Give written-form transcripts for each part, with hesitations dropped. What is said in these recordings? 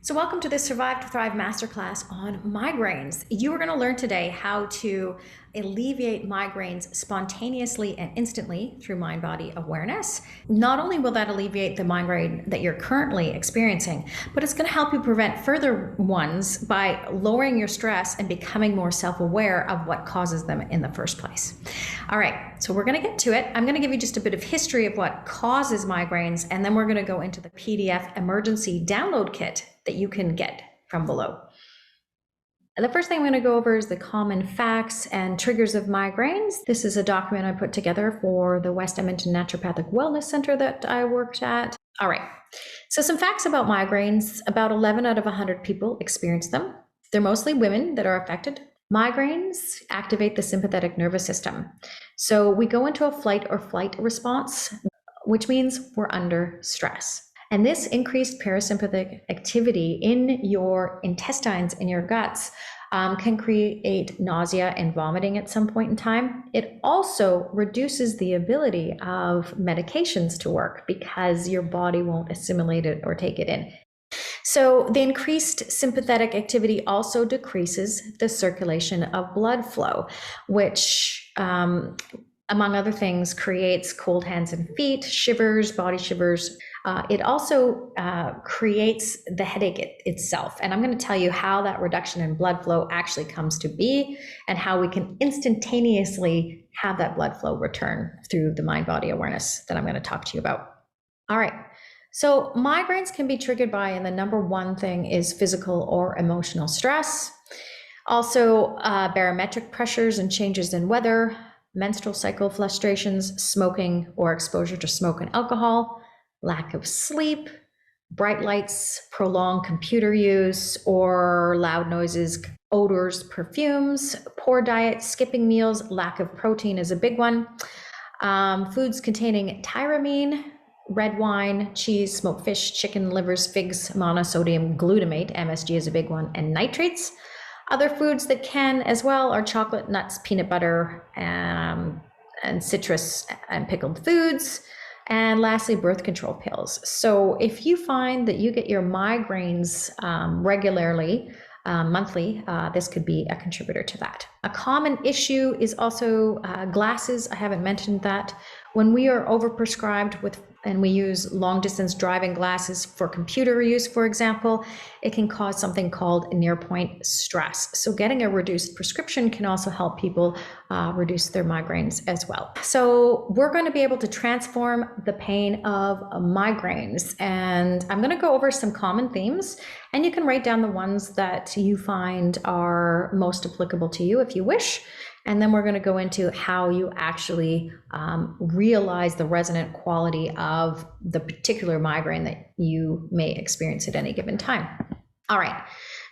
So welcome to this Survive to Thrive Masterclass on migraines. You are going to learn today how to alleviate migraines spontaneously and instantly through mind-body awareness. Not only will that alleviate the migraine that you're currently experiencing, but it's going to help you prevent further ones by lowering your stress and becoming more self-aware of what causes them in the first place. All right, so we're going to get to it. I'm going to give you just a bit of history of what causes migraines, and then we're going to go into the PDF emergency download kit that you can get from below. And the first thing I'm going to go over is the common facts and triggers of migraines. This is a document I put together for the West Edmonton Naturopathic Wellness Center that I worked at. All right, so some facts about migraines. About 11 out of 100 people experience them. They're mostly women that are affected. Migraines activate the sympathetic nervous system. So we go into a fight or flight response, which means we're under stress. And this increased parasympathetic activity in your intestines, in your guts, can create nausea and vomiting at some point in time. It also reduces the ability of medications to work because your body won't assimilate it or take it in. So the increased sympathetic activity also decreases the circulation of blood flow, which among other things, creates cold hands and feet, shivers, body shivers. It also creates the headache itself. And I'm going to tell you how that reduction in blood flow actually comes to be and how we can instantaneously have that blood flow return through the mind-body awareness that I'm going to talk to you about. All right. So migraines can be triggered by, and the number one thing is physical or emotional stress. Also, barometric pressures and changes in weather, menstrual cycle fluctuations, smoking or exposure to smoke and alcohol, lack of sleep, bright lights, prolonged computer use or loud noises, odors, perfumes, poor diet, skipping meals, lack of protein is a big one. Foods containing tyramine, red wine, cheese, smoked fish, chicken, livers, figs, monosodium glutamate, MSG is a big one, and nitrates. Other foods that can as well are chocolate, nuts, peanut butter, and citrus and pickled foods. And lastly, birth control pills. So if you find that you get your migraines regularly, monthly, this could be a contributor to that. A common issue is also glasses. I haven't mentioned that. When we are overprescribed with, and we use long distance driving glasses for computer use, for example, it can cause something called near point stress. So getting a reduced prescription can also help people reduce their migraines as well. So we're going to be able to transform the pain of migraines. And I'm going to go over some common themes, and you can write down the ones that you find are most applicable to you if you wish. And then we're going to go into how you actually realize the resonant quality of the particular migraine that you may experience at any given time. All right,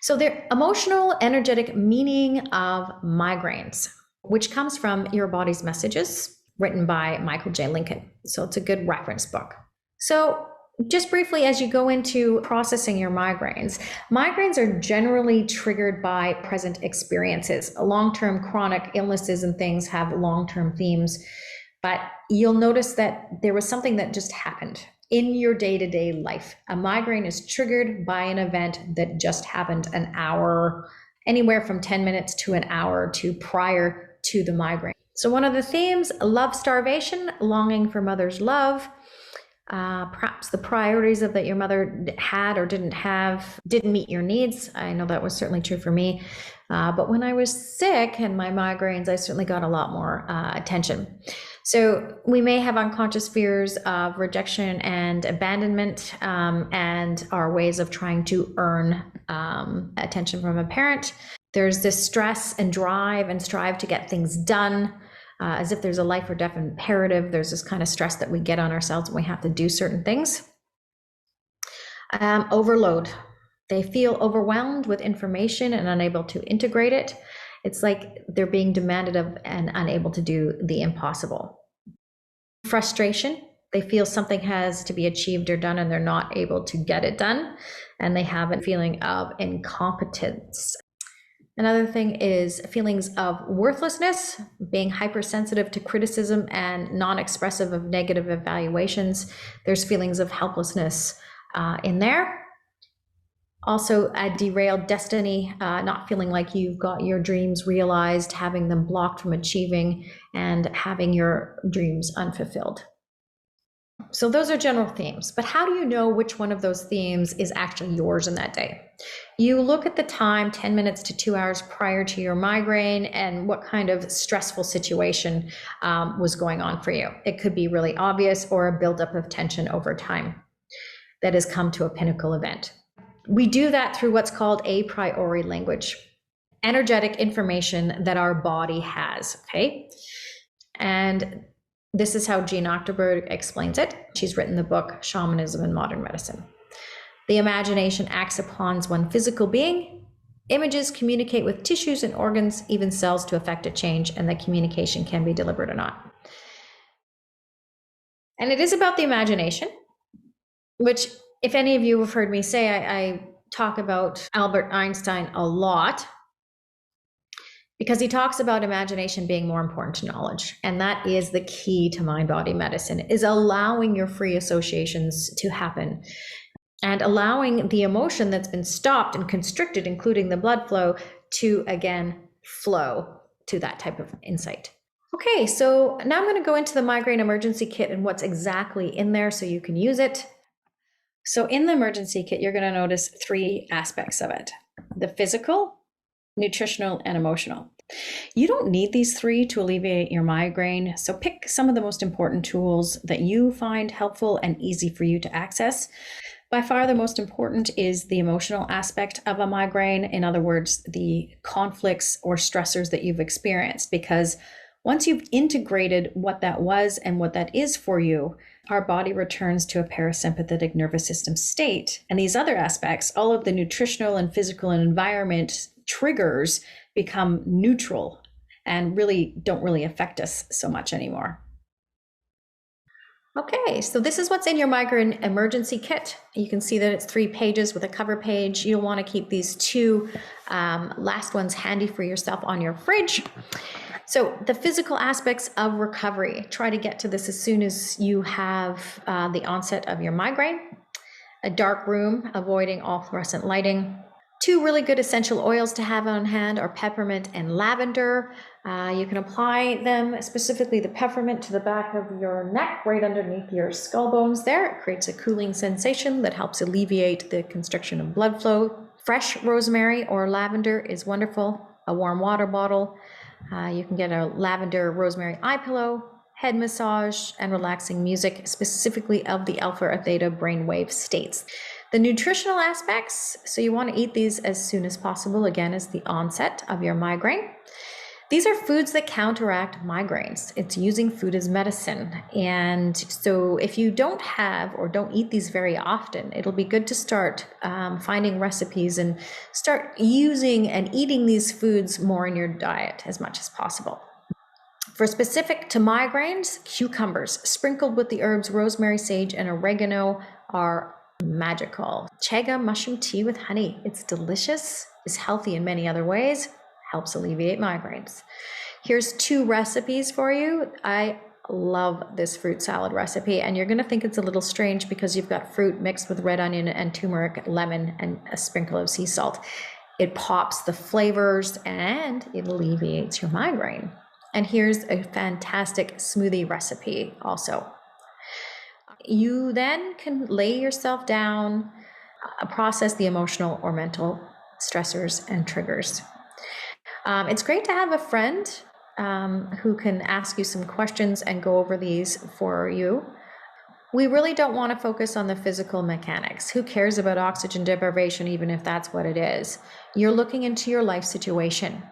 so the emotional, energetic meaning of migraines, which comes from Your Body's Messages, written by Michael J. Lincoln. So it's a good reference book. So just briefly, as you go into processing your migraines are generally triggered by present experiences. Long-term chronic illnesses and things have long-term themes, but you'll notice that there was something that just happened in your day-to-day life. A migraine is triggered by an event that just happened an hour, anywhere from 10 minutes to an hour to prior to the migraine. So one of the themes, love starvation, longing for mother's love, perhaps the priorities of that your mother had or didn't have didn't meet your needs. I know that was certainly true for me. But when I was sick and my migraines, I certainly got a lot more attention. So we may have unconscious fears of rejection and abandonment, and our ways of trying to earn attention from a parent. There's this stress and drive and strive to get things done. As if there's a life or death imperative. There's this kind of stress that we get on ourselves when we have to do certain things. Overload. They feel overwhelmed with information and unable to integrate it. It's like they're being demanded of and unable to do the impossible. Frustration. They feel something has to be achieved or done and they're not able to get it done. And they have a feeling of incompetence. Another thing is feelings of worthlessness, being hypersensitive to criticism and non-expressive of negative evaluations. There's feelings of helplessness in there. Also, a derailed destiny, not feeling like you've got your dreams realized, having them blocked from achieving, and having your dreams unfulfilled. So those are general themes, but how do you know which one of those themes is actually yours in that day? You look at the time, 10 minutes to 2 hours prior to your migraine, and what kind of stressful situation was going on for you. It could be really obvious or a buildup of tension over time that has come to a pinnacle event. We do that through what's called a priori language, energetic information that our body has, okay? And this is how Jean Ochterberg explains it. She's written the book, Shamanism in Modern Medicine. The imagination acts upon one's physical being. Images communicate with tissues and organs, even cells, to affect a change, and the communication can be deliberate or not. And it is about the imagination, which, if any of you have heard me say, I talk about Albert Einstein a lot, because he talks about imagination being more important to knowledge. And that is the key to mind-body medicine, is allowing your free associations to happen and allowing the emotion that's been stopped and constricted, including the blood flow, to again flow to that type of insight. Okay, so now I'm going to go into the Migraine Emergency Kit and what's exactly in there so you can use it. So in the emergency kit, you're going to notice 3 aspects of it: the physical, nutritional, and emotional. You don't need these 3 to alleviate your migraine, so pick some of the most important tools that you find helpful and easy for you to access. By far, the most important is the emotional aspect of a migraine. In other words, the conflicts or stressors that you've experienced, because once you've integrated what that was and what that is for you, our body returns to a parasympathetic nervous system state. And these other aspects, all of the nutritional and physical and environment triggers, become neutral and don't really affect us so much anymore. Okay, so this is what's in your Migraine Emergency Kit. You can see that it's 3 pages with a cover page. You'll want to keep these 2 last ones handy for yourself on your fridge. So the physical aspects of recovery, try to get to this as soon as you have the onset of your migraine. A dark room, avoiding all fluorescent lighting. 2 really good essential oils to have on hand are peppermint and lavender. You can apply them, specifically the peppermint, to the back of your neck, right underneath your skull bones there. It creates a cooling sensation that helps alleviate the constriction of blood flow. Fresh rosemary or lavender is wonderful. A warm water bottle. You can get a lavender rosemary eye pillow, head massage, and relaxing music, specifically of the alpha or theta brainwave states. The nutritional aspects, so you want to eat these as soon as possible, again, as the onset of your migraine. These are foods that counteract migraines. It's using food as medicine. And so if you don't have or don't eat these very often, it'll be good to start finding recipes and start using and eating these foods more in your diet as much as possible. For specific to migraines, cucumbers sprinkled with the herbs rosemary, sage, and oregano are magical. Chaga mushroom tea with honey. It's delicious, is healthy in many other ways, helps alleviate migraines. Here's 2 recipes for you. I love this fruit salad recipe, and you're going to think it's a little strange because you've got fruit mixed with red onion and turmeric, lemon, and a sprinkle of sea salt. It pops the flavors and it alleviates your migraine. And here's a fantastic smoothie recipe also. You then can lay yourself down, process the emotional or mental stressors and triggers. It's great to have a friend who can ask you some questions and go over these for you. We really don't want to focus on the physical mechanics. Who cares about oxygen deprivation, even if that's what it is? You're looking into your life situation.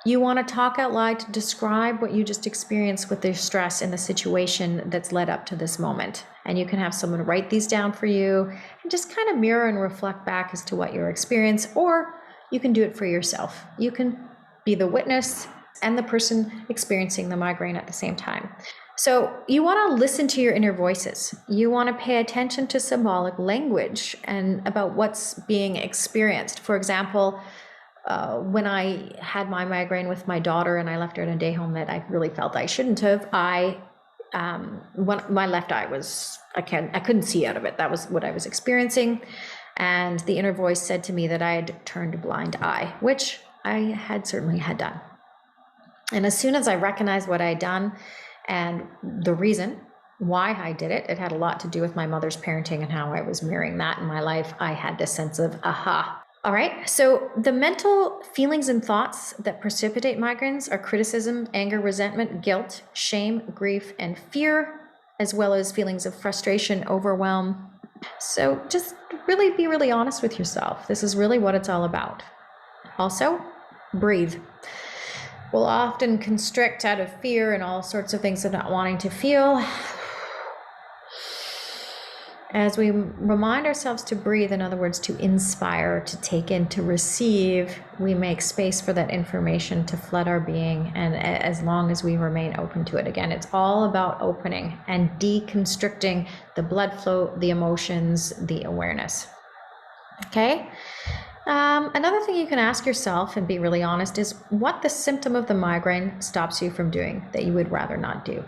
You want to talk out loud to describe what you just experienced with the stress in the situation that's led up to this moment. And you can have someone write these down for you and just kind of mirror and reflect back as to what your experience, or you can do it for yourself. You can be the witness and the person experiencing the migraine at the same time. So you want to listen to your inner voices. You want to pay attention to symbolic language and about what's being experienced. For example, when I had my migraine with my daughter and I left her in a day home that I really felt I shouldn't have, when my left eye was, I couldn't see out of it. That was what I was experiencing. And the inner voice said to me that I had turned a blind eye, which I had certainly had done. And as soon as I recognized what I had done and the reason why I did it, it had a lot to do with my mother's parenting and how I was mirroring that in my life. I had this sense of, aha. All right, so the mental feelings and thoughts that precipitate migraines are criticism, anger, resentment, guilt, shame, grief, and fear, as well as feelings of frustration, overwhelm. So just really be really honest with yourself. This is really what it's all about. Also, breathe. We'll often constrict out of fear and all sorts of things of not wanting to feel. As we remind ourselves to breathe, in other words, to inspire, to take in, to receive, we make space for that information to flood our being. And as long as we remain open to it, again, it's all about opening and deconstricting the blood flow, the emotions, the awareness. Okay? Another thing you can ask yourself and be really honest is what the symptom of the migraine stops you from doing that you would rather not do.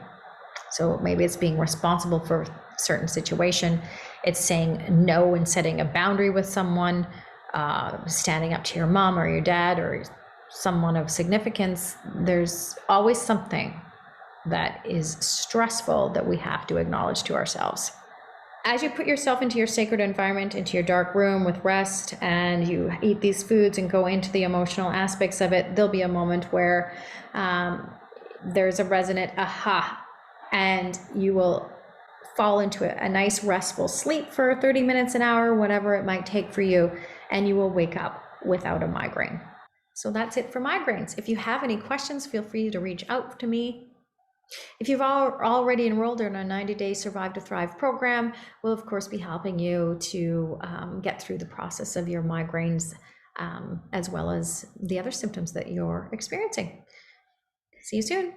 So maybe it's being responsible for a certain situation. It's saying no and setting a boundary with someone, standing up to your mom or your dad or someone of significance. There's always something that is stressful that we have to acknowledge to ourselves. As you put yourself into your sacred environment, into your dark room with rest, and you eat these foods and go into the emotional aspects of it, there'll be a moment where there's a resonant aha, and you will fall into a nice restful sleep for 30 minutes, an hour, whatever it might take for you, and you will wake up without a migraine. So that's it for migraines. If you have any questions, feel free to reach out to me. If you've already enrolled in a 90-day Survive to Thrive program, we'll of course be helping you to get through the process of your migraines, as well as the other symptoms that you're experiencing. See you soon.